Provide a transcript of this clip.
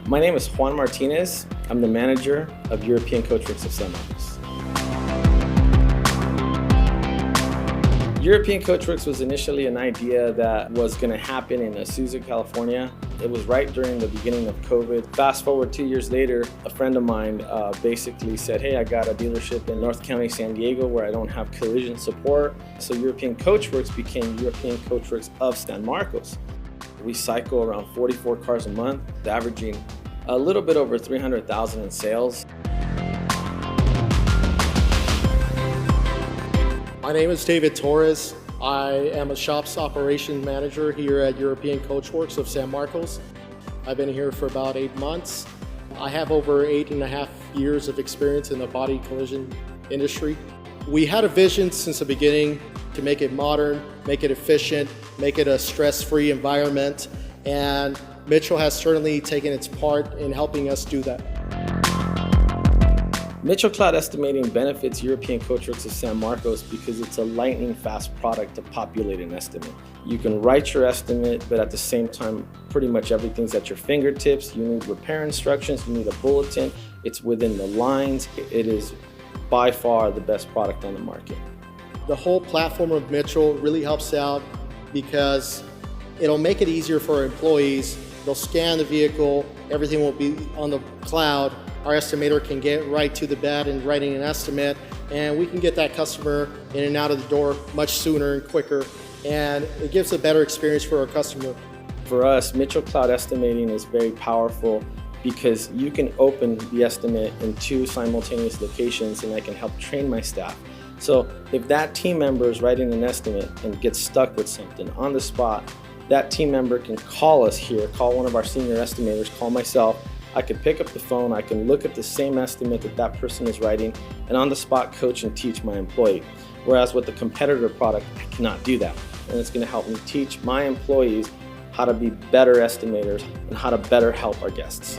My name is Juan Martinez. I'm the manager of European Coachworks of San Marcos. European Coachworks was initially an idea that was going to happen in Azusa, California. It was right during the beginning of COVID. Fast forward 2 years later, a friend of mine basically said, hey, I got a dealership in North County, San Diego, where I don't have collision support. So European Coachworks became European Coachworks of San Marcos. We cycle around 44 cars a month, averaging a little bit over 300,000 in sales. My name is David Torres. I am a shops operation manager here at European Coachworks of San Marcos. I've been here for about 8 months. I have over 8.5 years of experience in the body collision industry. We had a vision since the beginning to make it modern, make it efficient, make it a stress-free environment, and Mitchell has certainly taken its part in helping us do that. Mitchell Cloud Estimating benefits European Coachworks of San Marcos because it's a lightning fast product to populate an estimate. You can write your estimate, but at the same time, pretty much everything's at your fingertips. You need repair instructions, you need a bulletin. It's within the lines. It is by far the best product on the market. The whole platform of Mitchell really helps out because it'll make it easier for our employees. They'll scan the vehicle, everything will be on the cloud. Our estimator can get right to the bed and writing an estimate, and we can get that customer in and out of the door much sooner and quicker, and it gives a better experience for our customer. For us, Mitchell Cloud Estimating is very powerful because you can open the estimate in 2 simultaneous locations, and I can help train my staff. So if that team member is writing an estimate and gets stuck with something on the spot, that team member can call us here, call one of our senior estimators, call myself. I could pick up the phone, I can look at the same estimate that that person is writing, and on the spot coach and teach my employee. Whereas with the competitor product, I cannot do that. And it's going to help me teach my employees how to be better estimators and how to better help our guests.